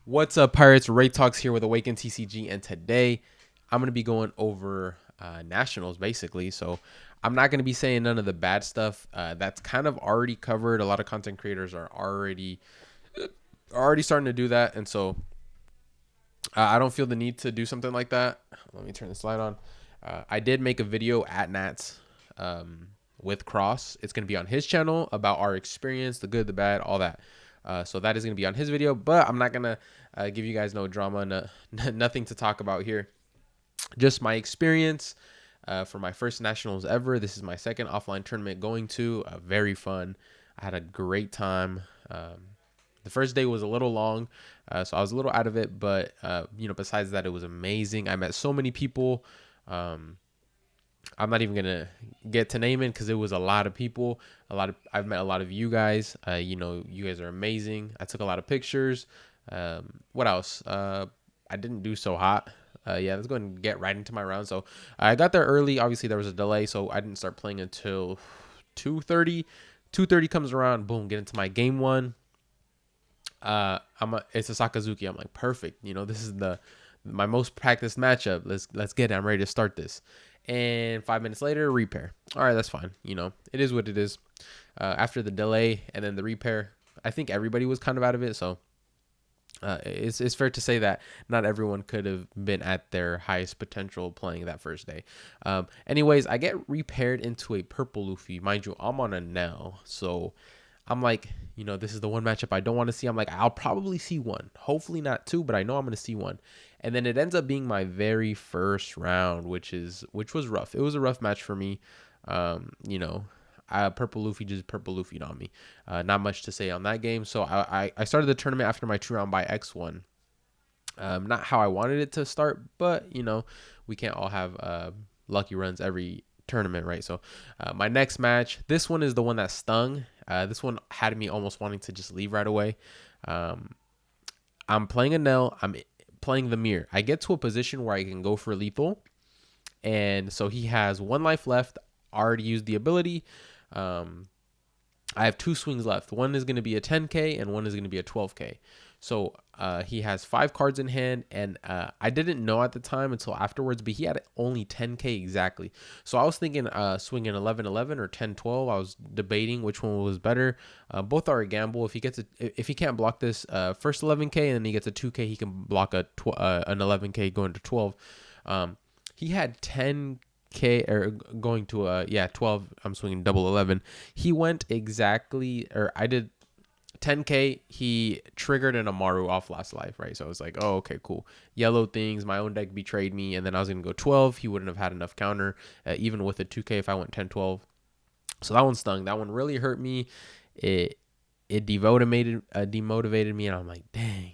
What's up, Pirates? Ray Talks here with Awaken TCG, and today I'm going to be going over nationals, basically. So I'm not going to be saying none of the bad stuff. That's kind of already covered. A lot of content creators are already starting to do that, and so I don't feel the need to do something like that. Let me turn the slide on. I did make a video at Nats with Cross. It's going to be on his channel about our experience, the good, the bad, all that. So that is going to be on his video, but I'm not going to give you guys no drama, nothing to talk about here. Just my experience for my first nationals ever. This is my second offline tournament going to. Very fun. I had a great time. The first day was a little long, so I was a little out of it, but besides that, it was amazing. I met so many people. I'm not even gonna get to naming because it was a lot of people. I've met a lot of you guys. You guys are amazing. I took a lot of pictures. What else? I didn't do so hot. Let's go and get right into my round. So I got there early. Obviously, there was a delay, so I didn't start playing until 2:30. 2:30 comes around. Boom, get into my game one. It's a Sakazuki. I'm like, perfect. This is my most practiced matchup. Let's get it. I'm ready to start this. And 5 minutes later, repair. All right, that's fine. It is what it is. After the delay and then the repair, I think everybody was kind of out of it. So it's fair to say that not everyone could have been at their highest potential playing that first day. Anyways, I get repaired into a purple Luffy. Mind you, I'm on a Nell. So I'm like, this is the one matchup I don't want to see. I'm like, I'll probably see one. Hopefully not two, but I know I'm going to see one. And then it ends up being my very first round, which was rough. It was a rough match for me. Purple Luffy just purple Luffy on me. Not much to say on that game. So I started the tournament after my 2-round by X1. Not how I wanted it to start, but we can't all have lucky runs every tournament, right? So my next match, this one is the one that stung. This one had me almost wanting to just leave right away. I'm playing a Nell. I'm playing the mirror. I get to a position where I can go for lethal, and so he has 1 life left. Already used the ability. I have 2 swings left. One is going to be a 10k and one is going to be a 12k. So he has 5 cards in hand, and I didn't know at the time until afterwards, but he had only 10k exactly. So I was thinking swinging 11-11 or 10-12. I was debating which one was better. Both are a gamble. If he can't block this first 11k and then he gets a 2k, he can block an 11k going to 12. He had 10k or going to 12. I'm swinging double 11. He went exactly, or I did 10k. He triggered an Amaru off last life, right? So I was like, oh, okay, cool. Yellow things. My own deck betrayed me, and then I was gonna go 12. He wouldn't have had enough counter, even with a 2k if I went 10-12. So that one stung. That one really hurt me. It demotivated me, and I'm like, dang.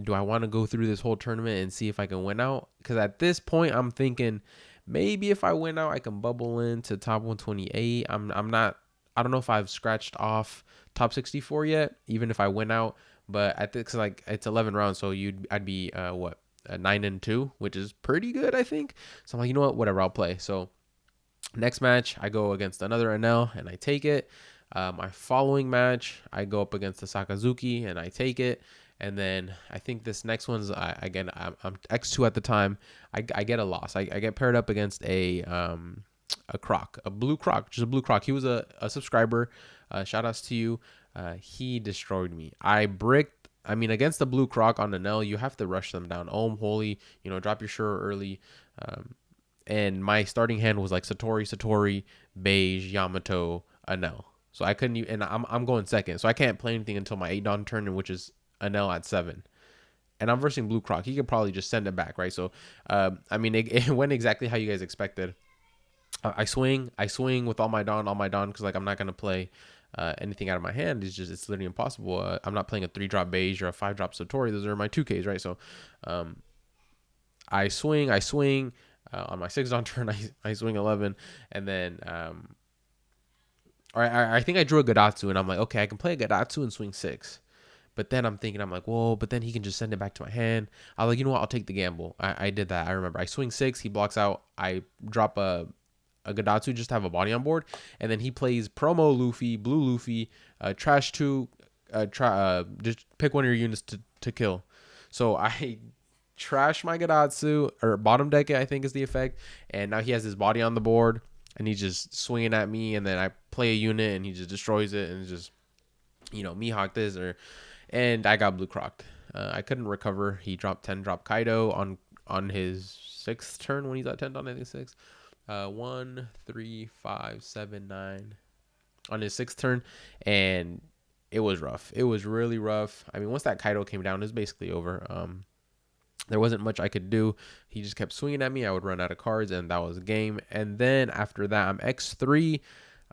Do I want to go through this whole tournament and see if I can win out? Because at this point, I'm thinking maybe if I win out, I can bubble into top 128. I'm not. I don't know if I've scratched off top 64 yet, even if I win out. But I think it's 11 rounds, so I'd be 9-2, which is pretty good, I think. So I'm like, you know what, whatever, I'll play. So next match, I go against another NL and I take it. My following match, I go up against the Sakazuki and I take it. And then I think this next one's I'm X2 at the time. I get a loss. I get paired up against a croc, a blue croc, just a blue croc. He was a subscriber. Shout outs to you. He destroyed me. Against the blue croc on the Nell, you have to rush them down. Holy, drop your Shuro early. And my starting hand was like Satori, Beige, Yamato, Anel. So I couldn't even, and I'm going second. So I can't play anything until my 8-dawn turn, which is Anel at 7. And I'm versing blue croc. He could probably just send it back, right? So, it went exactly how you guys expected. I swing with all my Dawn, because I'm not gonna play anything out of my hand. It's literally impossible. I'm not playing a 3-drop Beige or a 5-drop Satori. Those are my 2Ks, right? So I swing on my 6-dawn turn. I swing 11, and then I think I drew a Gadatsu, and I'm like, okay, I can play a Gadatsu and swing 6. But then I'm like, whoa, but then he can just send it back to my hand. I was like, you know what, I'll take the gamble. I did that. I remember I swing 6, he blocks out. I drop a Gadatsu just to have a body on board, and then he plays promo Luffy, blue Luffy, trash 2, just pick one of your units to kill. So I trash my Gadatsu, or bottom deck it, I think is the effect, and now he has his body on the board and he's just swinging at me, and then I play a unit and he just destroys it, and just, Mihawk this, and I got blue crocked. I couldn't recover. He dropped 10 drop Kaido on his 6th turn when he's at 10 on, I think 6. 1, 3, 5, 7, 9 on his 6th turn, and it was rough. It was really rough. I mean, once that Kaido came down, it was basically over. There wasn't much I could do. He just kept swinging at me. I would run out of cards, and that was a game. And then after that, I'm X3.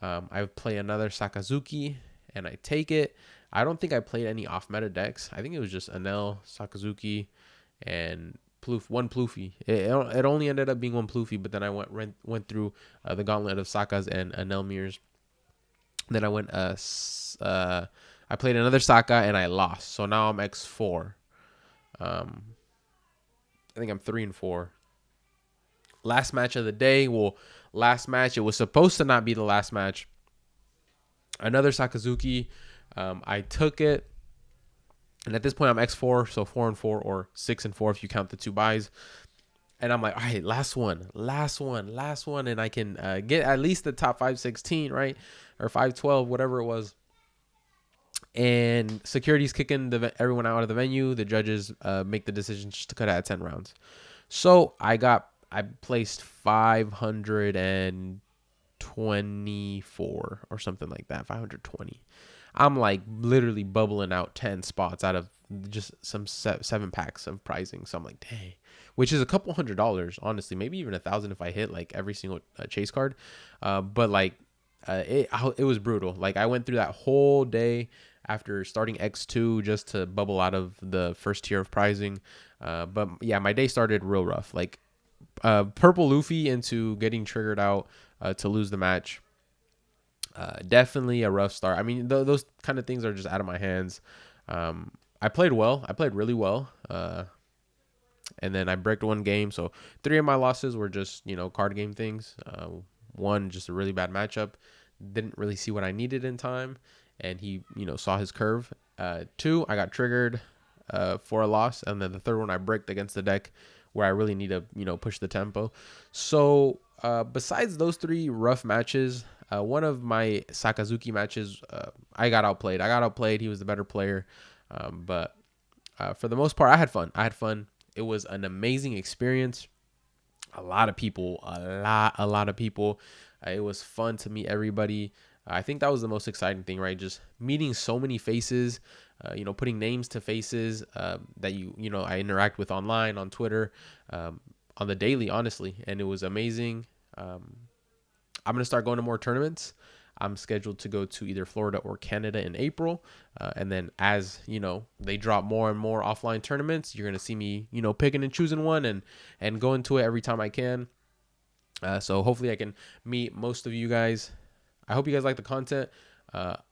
I play another Sakazuki, and I take it. I don't think I played any off-meta decks. I think it was just Anel, Sakazuki, and one Ploofy. It only ended up being one Ploofy, but then I went through the gauntlet of Sakas and Anelmirs. Then I played another Saka, and I lost. So now I'm X4. I think I'm 3-4. Last match of the day. Well, last match. It was supposed to not be the last match. Another Sakazuki. I took it. And at this point, I'm X4. So 4-4 or 6-4 if you count the 2 buys. And I'm like, all right, last one. And I can get at least the top 516, right? Or 512, whatever it was. And security's kicking everyone out of the venue. The judges make the decision just to cut it at 10 rounds. So I placed 524 or something like that, 520. I'm like literally bubbling out 10 spots out of just some 7 packs of pricing. So I'm like, dang, which is a couple $100, honestly, maybe even $1,000 if I hit like every single chase card. But like it was brutal. Like I went through that whole day after starting X2 just to bubble out of the first tier of pricing. But yeah, my day started real rough. Like purple Luffy into getting triggered out to lose the match. Definitely a rough start. I mean, those kind of things are just out of my hands. I played well. I played really well. And then I bricked one game. So 3 of my losses were just, card game things. One, just a really bad matchup. Didn't really see what I needed in time. And he, saw his curve. 2, I got triggered for a loss. And then the 3rd one, I bricked against the deck where I really need to, push the tempo. So besides those 3 rough matches, one of my Sakazuki matches, I got outplayed. He was the better player. But for the most part, I had fun. It was an amazing experience. A lot of people. It was fun to meet everybody. I think that was the most exciting thing, right? Just meeting so many faces, putting names to faces that I interact with online, on Twitter, on the daily, honestly. And it was amazing. I'm going to start going to more tournaments. I'm scheduled to go to either Florida or Canada in April. And then as, they drop more and more offline tournaments, you're going to see me, picking and choosing one and going to it every time I can. So hopefully I can meet most of you guys. I hope you guys like the content.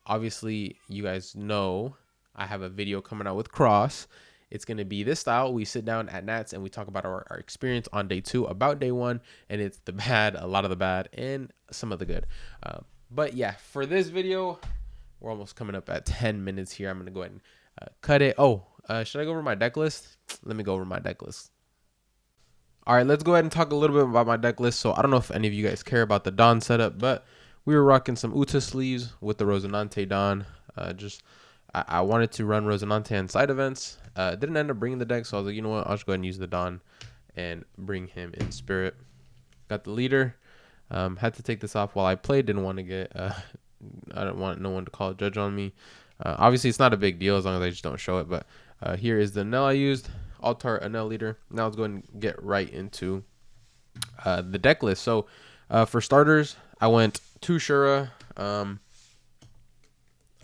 Obviously, you guys know I have a video coming out with Cross. It's going to be this style. We sit down at Nats and we talk about our experience on day 2, about day 1. And it's the bad, a lot of the bad, and some of the good. But yeah, for this video, we're almost coming up at 10 minutes here. I'm going to go ahead and cut it. Should I go over my deck list? Let me go over my deck list. All right, let's go ahead and talk a little bit about my deck list. So I don't know if any of you guys care about the Dawn setup, but we were rocking some Uta sleeves with the Rosinante Dawn. I wanted to run Rosinante on side events. Didn't end up bringing the deck, so I was like, you know what? I'll just go ahead and use the Dawn and bring him in spirit. Got the leader. Had to take this off while I played. Didn't want to get... I don't want no one to call a judge on me. Obviously, it's not a big deal as long as I just don't show it. But here is the Anel I used. Altar Anel leader. Now let's go ahead and get right into the deck list. So for starters, I went 2 Shura.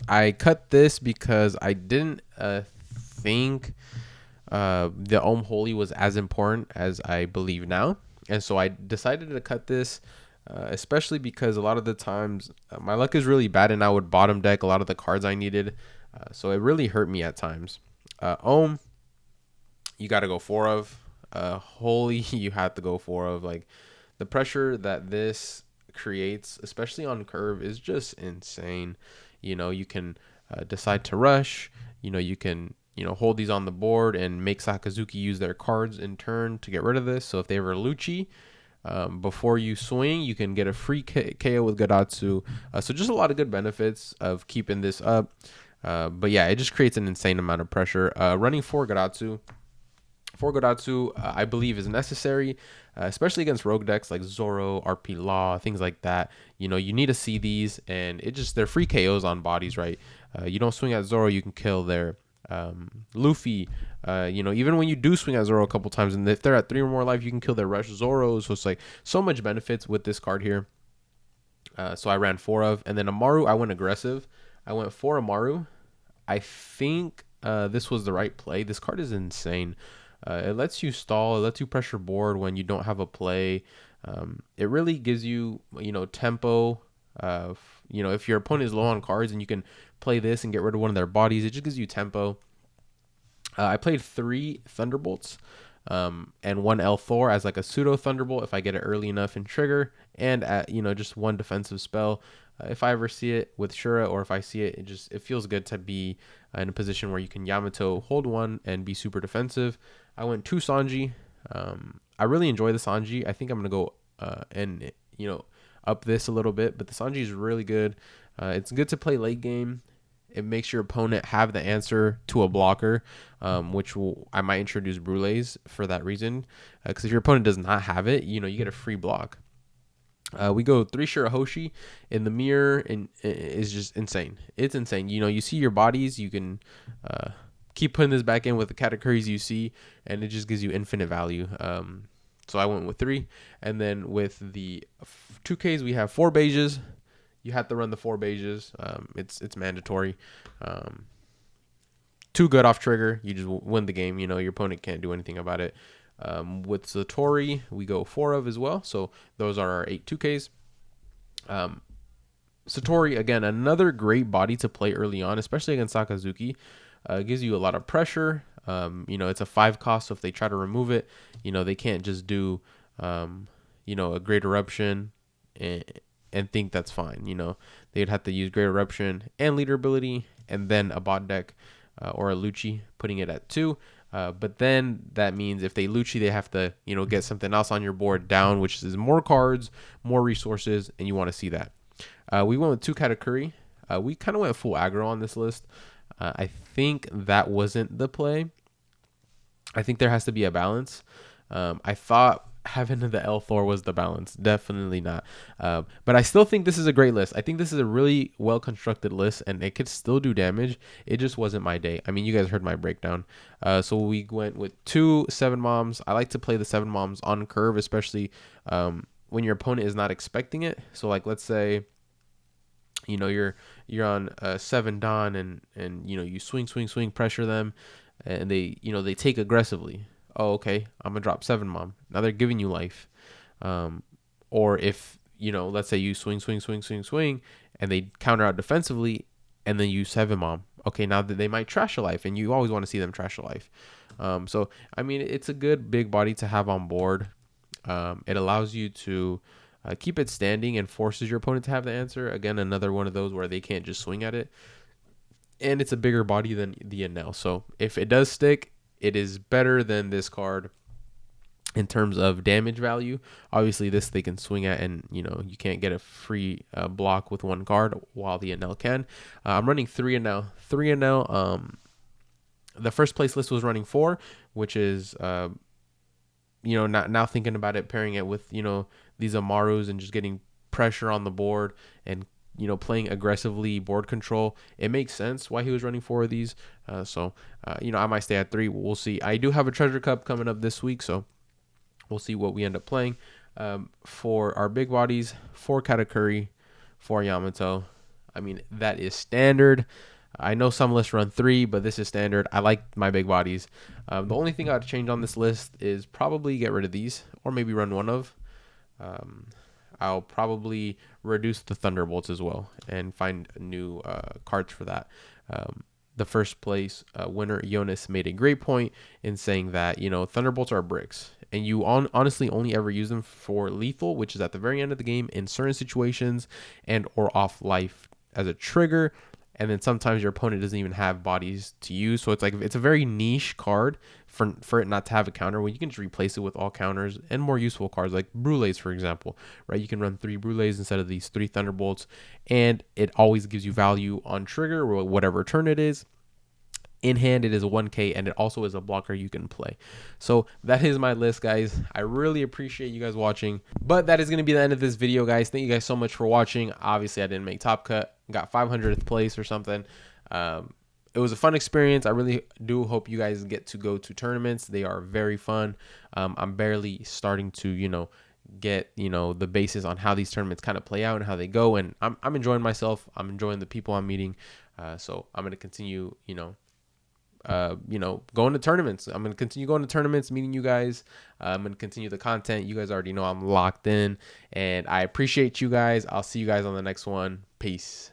I cut this because I didn't think the Ohm Holy was as important as I believe now. And so I decided to cut this, especially because a lot of the times my luck is really bad and I would bottom deck a lot of the cards I needed. So it really hurt me at times. Ohm, you got to go 4 of. Holy, you have to go 4 of. Like, the pressure that this creates, especially on curve, is just insane. You can decide to rush, you can hold these on the board and make Sakazuki use their cards in turn to get rid of this. So if they have a Lucci, before you swing, you can get a free KO with Gadatsu. So just a lot of good benefits of keeping this up. But yeah, it just creates an insane amount of pressure. Running for Gadatsu, I believe is necessary, especially against rogue decks like Zoro, RP Law, things like that. You need to see these, and they're free KOs on bodies, right? You don't swing at Zoro, you can kill their Luffy. Even when you do swing at Zoro a couple times, and if they're at 3 or more life, you can kill their Rush Zoros. So it's like so much benefits with this card here. So I ran 4 of, and then Amaru, I went aggressive. I went 4 Amaru. I think this was the right play. This card is insane. It lets you stall. It lets you pressure board when you don't have a play. It really gives you, tempo. If your opponent is low on cards and you can play this and get rid of one of their bodies, it just gives you tempo. I played 3 Thunderbolts and 1 L Thor as like a pseudo Thunderbolt if I get it early enough in trigger, and just 1 defensive spell. If I ever see it with Shura, or if I see it, it feels good to be in a position where you can Yamato hold 1 and be super defensive. I went 2 Sanji. I really enjoy the Sanji. I think I'm gonna go and up this a little bit, but the Sanji is really good. It's good to play late game. It makes your opponent have the answer to a blocker, which I might introduce Brules for that reason. Because if your opponent does not have it, you get a free block. We go 3 Shirahoshi in the mirror, and it's just insane. It's insane. You see your bodies, you can keep putting this back in with the categories you see, and it just gives you infinite value. So I went with 3, and then with the 2Ks, we have 4 beiges. You have to run the 4 beiges. It's mandatory. 2 good off trigger. You just win the game. Your opponent can't do anything about it. With Satori, we go 4 of as well. So those are our 8 2Ks. Satori, again, another great body to play early on, especially against Sakazuki. Gives you a lot of pressure. It's a 5 cost, so if they try to remove it, they can't just do, a Great Eruption and think that's fine. They'd have to use Great Eruption and Leader ability, and then a bot deck or a Lucci, putting it at 2. But then that means if they Lucci, they have to, get something else on your board down, which is more cards, more resources, and you want to see that. We went with 2 Katakuri. We kind of went full aggro on this list. I think that wasn't the play. I think there has to be a balance. I thought having the L Thor was the balance. Definitely not. But I still think this is a great list. I think this is a really well constructed list, and it could still do damage. It just wasn't my day. I mean, you guys heard my breakdown. So we went with 2 7 moms. I like to play the 7 moms on curve, especially when your opponent is not expecting it. So like, let's say, you're on 7 Dawn, and you swing, pressure them, and they take aggressively. Oh, okay, I'm gonna drop 7 mom. Now they're giving you life. Or if let's say you swing, and they counter out defensively, and then you 7 mom. Okay, now that they might trash a life, and you always want to see them trash a life. So I mean, it's a good big body to have on board. It allows you to keep it standing and forces your opponent to have the answer. Again, another one of those where they can't just swing at it. And it's a bigger body than the Enel. So if it does stick, it is better than this card in terms of damage value. Obviously, this they can swing at, and you can't get a free block with 1 card, while the Enel can. I'm running 3 Enel. 3 Enel. The first place list was running 4, which is now thinking about it, pairing it with these Amarus and just getting pressure on the board and playing aggressively board control. It makes sense why he was running 4 of these. So I might stay at 3. We'll see. I do have a treasure cup coming up this week, so we'll see what we end up playing. For our big bodies, 4 Katakuri, 4 Yamato. I mean, that is standard. I know some lists run 3, but this is standard. I like my big bodies. The only thing I'd change on this list is probably get rid of these, or maybe run 1 of. I'll probably reduce the Thunderbolts as well and find new cards for that. The first place winner, Jonas, made a great point in saying that, Thunderbolts are bricks, and you honestly only ever use them for lethal, which is at the very end of the game in certain situations, and or off life as a trigger. and then sometimes your opponent doesn't even have bodies to use. So it's like it's a very niche card for it not to have a counter, when you can just replace it with all counters and more useful cards like Brules, for example, right? You can run 3 Brules instead of these 3 Thunderbolts, and it always gives you value on trigger or whatever turn it is. In hand, it is a 1K, and it also is a blocker you can play. So that is my list, guys. I really appreciate you guys watching, but that is going to be the end of this video, guys. Thank you guys so much for watching. Obviously, I didn't make top cut, got 500th place or something. It was a fun experience. I really do hope you guys get to go to tournaments. They are very fun. I'm barely starting to, get, the basis on how these tournaments kind of play out and how they go. And I'm enjoying myself. I'm enjoying the people I'm meeting. So I'm going to continue, going to tournaments. I'm going to continue going to tournaments, meeting you guys. I'm going to continue the content. You guys already know I'm locked in, and I appreciate you guys. I'll see you guys on the next one. Peace.